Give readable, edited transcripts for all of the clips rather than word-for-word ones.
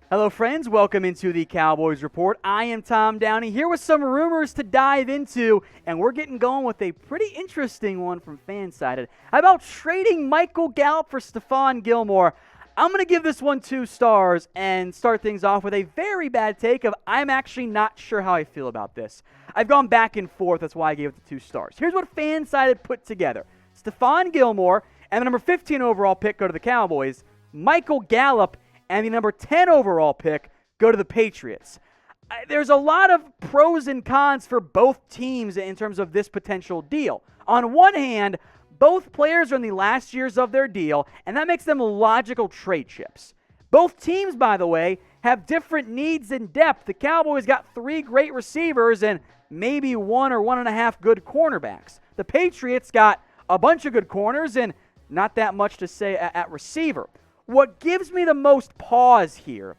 Hello, friends. Welcome into the Cowboys Report. I am Tom Downey here with some rumors to dive into, and we're getting going with a pretty interesting one from Fansided. How about trading Michael Gallup for Stephon Gilmore? I'm going to give this one 2 stars and start things off with a very bad take of I'm actually not sure how I feel about this. I've gone back and forth. That's why I gave it the 2 stars. Here's what Fansided put together. Stephon Gilmore and the number 15 overall pick go to the Cowboys. Michael Gallup and the number 10 overall pick go to the Patriots. There's a lot of pros and cons for both teams in terms of this potential deal. On one hand, both players are in the last years of their deal, and that makes them logical trade chips. Both teams, by the way, have different needs and depth. The Cowboys got 3 great receivers and maybe 1 or 1.5 good cornerbacks. The Patriots got a bunch of good corners and not that much to say at receiver. What gives me the most pause here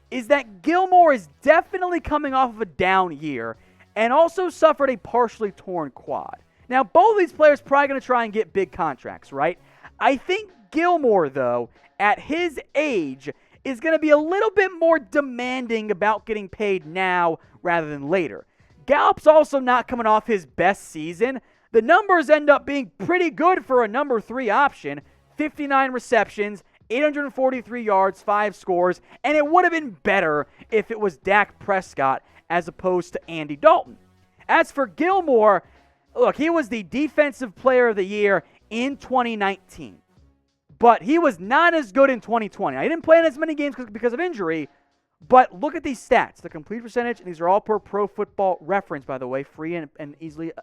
is that Gilmore is definitely coming off of a down year and also suffered a partially torn quad. Now, both of these players probably going to try and get big contracts, right? I think Gilmore, though, at his age, is going to be a little bit more demanding about getting paid now rather than later. Gallup's also not coming off his best season. The numbers end up being pretty good for a number 3 option, 59 receptions, 843 yards, 5 scores, and it would have been better if it was Dak Prescott as opposed to Andy Dalton. As for Gilmore, look, he was the Defensive Player of the Year in 2019, but he was not as good in 2020. I didn't play in as many games because of injury, but look at these stats. The complete percentage, and these are all per Pro Football Reference, by the way, free and easily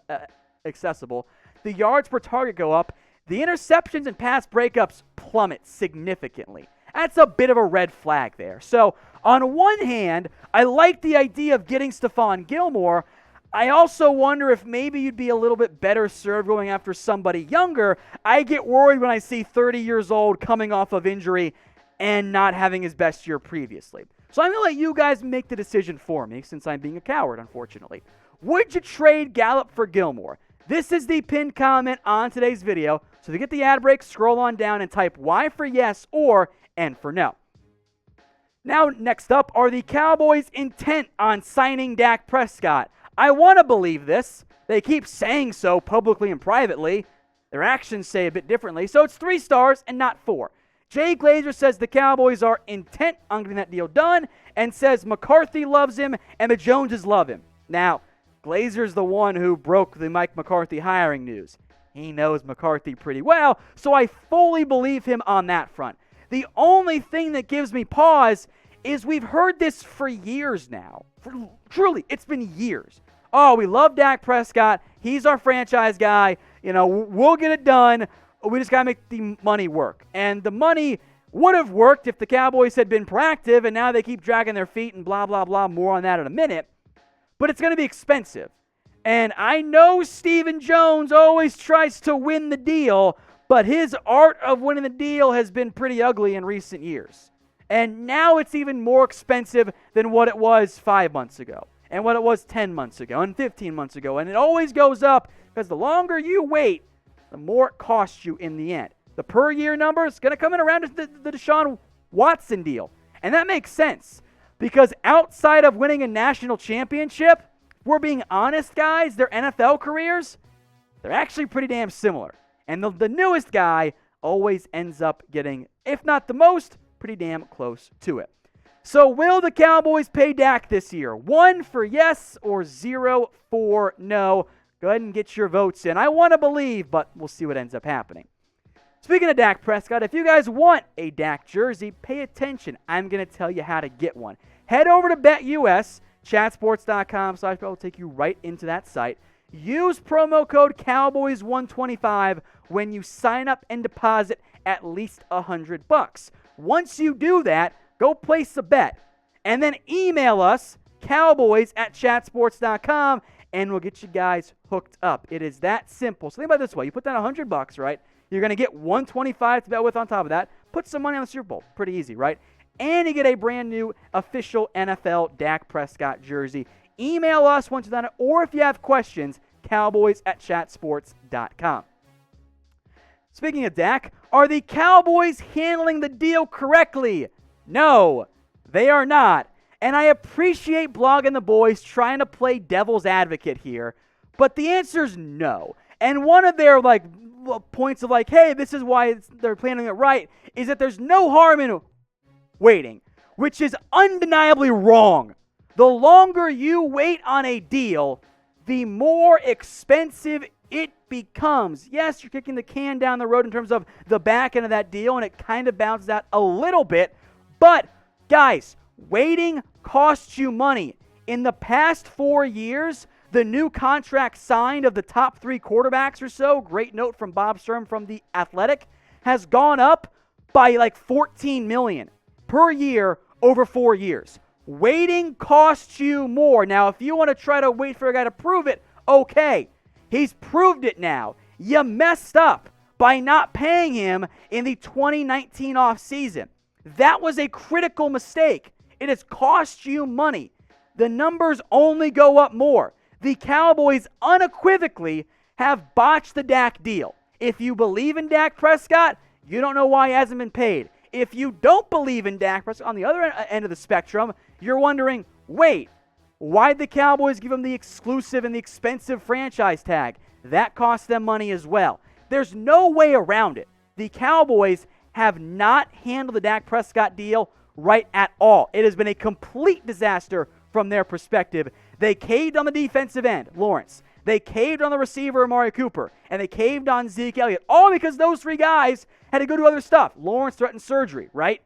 accessible. The yards per target go up. The interceptions and pass breakups plummet significantly. That's a bit of a red flag there. So, on one hand, I like the idea of getting Stephon Gilmore. I also wonder if maybe you'd be a little bit better served going after somebody younger. I get worried when I see 30 years old coming off of injury and not having his best year previously. So I'm going to let you guys make the decision for me since I'm being a coward, unfortunately. Would you trade Gallup for Gilmore? This is the pinned comment on today's video. So to get the ad break, scroll on down and type Y for yes or N for no. Now, next up are the Cowboys' intent on signing Dak Prescott. I want to believe this. They keep saying so publicly and privately. Their actions say a bit differently. So it's 3 stars and not 4. Jay Glazer says the Cowboys are intent on getting that deal done and says McCarthy loves him and the Joneses love him. Now, Glazer's the one who broke the Mike McCarthy hiring news. He knows McCarthy pretty well, so I fully believe him on that front. The only thing that gives me pause is we've heard this for years now. Truly, it's been years. Oh, we love Dak Prescott. He's our franchise guy. You know, we'll get it done. We just got to make the money work. And the money would have worked if the Cowboys had been proactive, and now they keep dragging their feet and blah, blah, blah. More on that in a minute. But it's going to be expensive. And I know Stephen Jones always tries to win the deal, but his art of winning the deal has been pretty ugly in recent years. And now it's even more expensive than what it was 5 months ago, and what it was 10 months ago, and 15 months ago. And it always goes up because the longer you wait, the more it costs you in the end. The per year number is going to come in around the Deshaun Watson deal. And that makes sense because outside of winning a national championship, we're being honest, guys, their NFL careers, they're actually pretty damn similar. And the newest guy always ends up getting, if not the most, pretty damn close to it. So will the Cowboys pay Dak this year? 1 for yes or 0 for no. Go ahead and get your votes in. I want to believe, but we'll see what ends up happening. Speaking of Dak Prescott, if you guys want a Dak jersey, pay attention. I'm going to tell you how to get one. Head over to BetUS. Chatsports.com/bet will take you right into that site. Use promo code Cowboys125 when you sign up and deposit at least $100. Once you do that, go place a bet. And then email us, cowboys@chatsports.com, and we'll get you guys hooked up. It is that simple. So think about it this way. You put down $100, right? You're going to get $125 to bet with on top of that. Put some money on the Super Bowl. Pretty easy, right? And you get a brand new official NFL Dak Prescott jersey. Email us once you've done it, or if you have questions, cowboys@chatsports.com. Speaking of Dak, are the Cowboys handling the deal correctly? No. They are not. And I appreciate Blogging the Boys trying to play devil's advocate here, but the answer is no. And one of their points of hey, this is why they're planning it right, is that there's no harm in waiting, which is undeniably wrong. The longer you wait on a deal, the more expensive it becomes. Yes, you're kicking the can down the road in terms of the back end of that deal, and it kind of bounces out a little bit. But, guys, waiting costs you money. In the past 4 years, the new contract signed of the top 3 quarterbacks or so, great note from Bob Sturm from The Athletic, has gone up by $14 million per year over 4 years. Waiting costs you more. Now, if you want to try to wait for a guy to prove it, okay. He's proved it now. You messed up by not paying him in the 2019 offseason. That was a critical mistake. It has cost you money. The numbers only go up more. The Cowboys unequivocally have botched the Dak deal. If you believe in Dak Prescott, you don't know why he hasn't been paid. If you don't believe in Dak Prescott on the other end of the spectrum, you're wondering, wait, why'd the Cowboys give him the exclusive and the expensive franchise tag? That cost them money as well. There's no way around it. The Cowboys have not handled the Dak Prescott deal right at all. It has been a complete disaster from their perspective. They caved on the defensive end, Lawrence. They caved on the receiver, Amari Cooper. And they caved on Zeke Elliott. All because those 3 guys had to go do other stuff. Lawrence threatened surgery, right?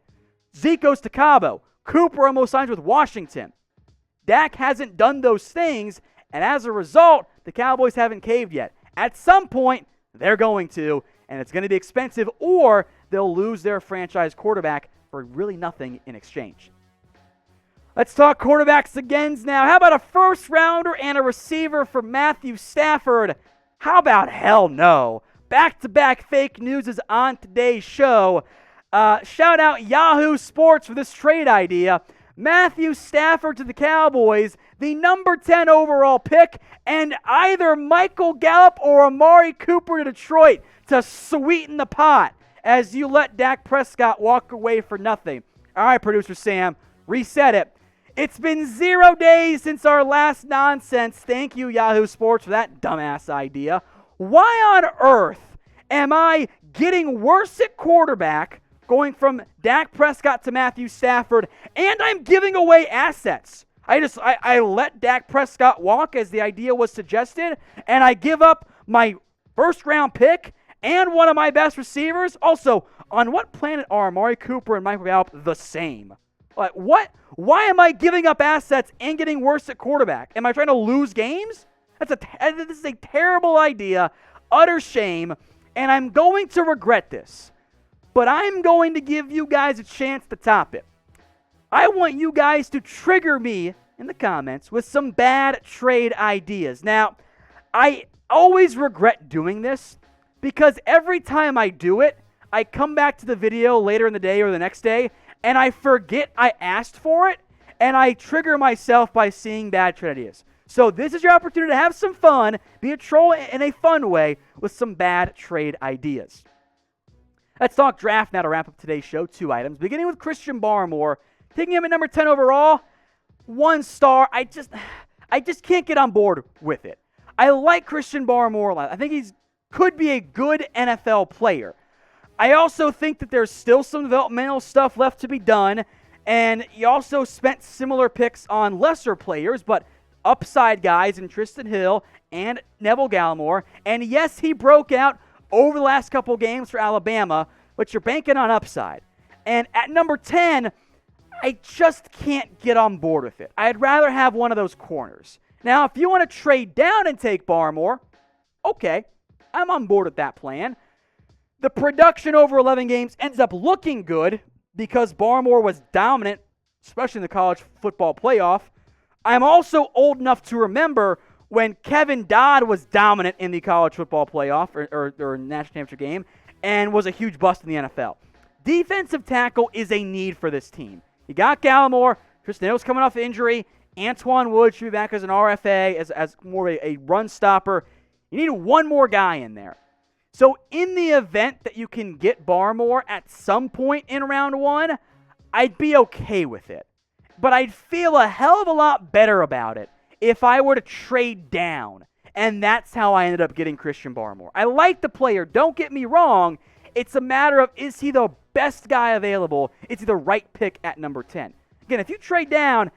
Zeke goes to Cabo. Cooper almost signs with Washington. Dak hasn't done those things, and as a result, the Cowboys haven't caved yet. At some point, they're going to, and it's going to be expensive, or they'll lose their franchise quarterback for really nothing in exchange. Let's talk quarterbacks again now. How about a first-rounder and a receiver for Matthew Stafford? How about hell no? Back-to-back fake news is on today's show. Shout out Yahoo Sports for this trade idea. Matthew Stafford to the Cowboys, the number 10 overall pick, and either Michael Gallup or Amari Cooper to Detroit to sweeten the pot as you let Dak Prescott walk away for nothing. All right, producer Sam, reset it. It's been 0 days since our last nonsense. Thank you, Yahoo Sports, for that dumbass idea. Why on earth am I getting worse at quarterback, going from Dak Prescott to Matthew Stafford, and I'm giving away assets? I let Dak Prescott walk as the idea was suggested, and I give up my first-round pick and one of my best receivers? Also, on what planet are Amari Cooper and Michael Gallup the same? What? Why am I giving up assets and getting worse at quarterback? Am I trying to lose games? This is a terrible idea, utter shame, and I'm going to regret this. But I'm going to give you guys a chance to top it. I want you guys to trigger me in the comments with some bad trade ideas. Now, I always regret doing this because every time I do it, I come back to the video later in the day or the next day, and I forget I asked for it, and I trigger myself by seeing bad trade ideas. So this is your opportunity to have some fun, be a troll in a fun way with some bad trade ideas. Let's talk draft now to wrap up today's show. 2 items, beginning with Christian Barmore. Taking him at number 10 overall, 1 star. I just can't get on board with it. I like Christian Barmore a lot. I think he could be a good NFL player. I also think that there's still some developmental stuff left to be done, and he also spent similar picks on lesser players, but upside guys in Tristan Hill and Neville Gallimore. And yes, he broke out over the last couple games for Alabama, but you're banking on upside. And at number 10, I just can't get on board with it. I'd rather have one of those corners. Now, if you want to trade down and take Barmore, okay, I'm on board with that plan. The production over 11 games ends up looking good because Barmore was dominant, especially in the college football playoff. I'm also old enough to remember when Kevin Dodd was dominant in the college football playoff or national championship game and was a huge bust in the NFL. Defensive tackle is a need for this team. You got Gallimore. Tristan Hill's coming off injury. Antoine Wood should be back as an RFA, as more of a run stopper. You need one more guy in there. So in the event that you can get Barmore at some point in round 1, I'd be okay with it. but I'd feel a hell of a lot better about it if I were to trade down. And that's how I ended up getting Christian Barmore. I like the player, don't get me wrong. It's a matter of, is he the best guy available? Is he the right pick at number 10? Again, if you trade down,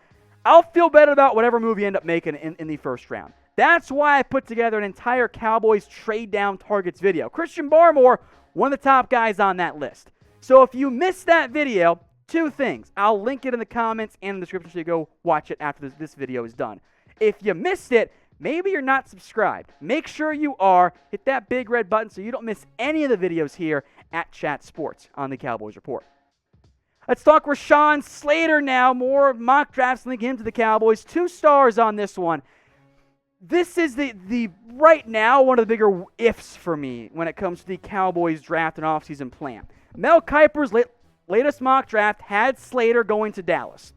I'll feel better about whatever move you end up making in the first round. That's why I put together an entire Cowboys trade down targets video. Christian Barmore, one of the top guys on that list. So if you missed that video, two things. I'll link it in the comments and in the description so you go watch it after this video is done. If you missed it, maybe you're not subscribed. Make sure you are. Hit that big red button so you don't miss any of the videos here at Chat Sports on the Cowboys Report. Let's talk Rashawn Slater now. More mock drafts linking him to the Cowboys. 2 stars on this one. This is the right now one of the bigger ifs for me when it comes to the Cowboys draft and offseason plan. Mel Kiper's latest mock draft had Slater going to Dallas.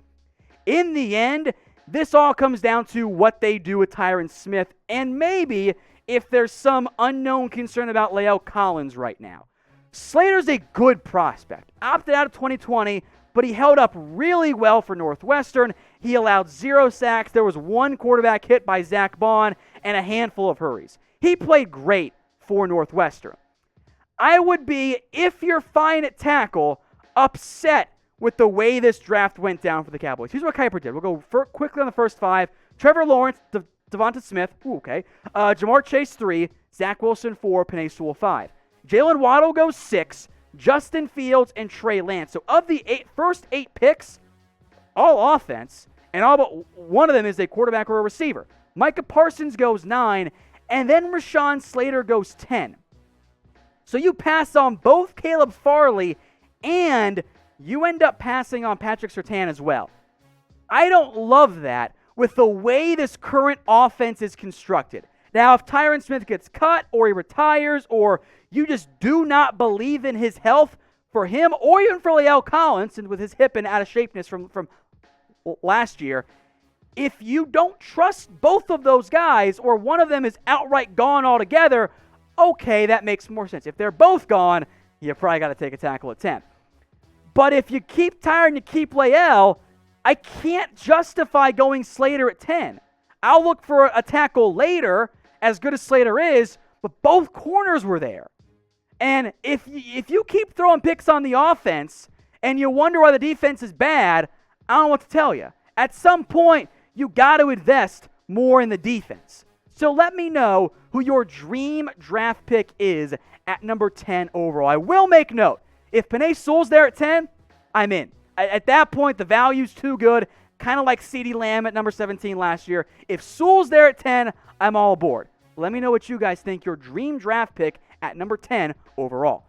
In the end, this all comes down to what they do with Tyron Smith and maybe if there's some unknown concern about La'el Collins right now. Slater's a good prospect. Opted out of 2020, but he held up really well for Northwestern. He allowed 0 sacks. There was 1 quarterback hit by Zach Bond and a handful of hurries. He played great for Northwestern. I would be, if you're fine at tackle, upset with the way this draft went down for the Cowboys. Here's what Kiper did. We'll go quickly on the first 5. Trevor Lawrence, Devonta Smith, Jamar Chase 3, Zach Wilson 4, Penei Sewell 5. Jalen Waddle goes 6, Justin Fields, and Trey Lance. So of the first 8 picks, all offense, and all but one of them is a quarterback or a receiver. Micah Parsons goes 9, and then Rashawn Slater goes 10. So you pass on both Caleb Farley, and you end up passing on Patrick Surtain as well. I don't love that with the way this current offense is constructed. Now, if Tyron Smith gets cut or he retires or you just do not believe in his health for him or even for La'el Collins and with his hip and out of shapeness from last year, if you don't trust both of those guys or one of them is outright gone altogether, okay, that makes more sense. If they're both gone, you probably got to take a tackle at 10. But if you keep Tyron and you keep La'el, I can't justify going Slater at 10. I'll look for a tackle later, as good as Slater is, but both corners were there. And if you keep throwing picks on the offense and you wonder why the defense is bad, I don't know what to tell you. At some point, you got to invest more in the defense. So let me know who your dream draft pick is at number 10 overall. I will make note, if Penei Sewell's there at 10, I'm in. At that point, the value's too good, kind of like CeeDee Lamb at number 17 last year. If Sewell's there at 10, I'm all aboard. Let me know what you guys think your dream draft pick at number 10 overall.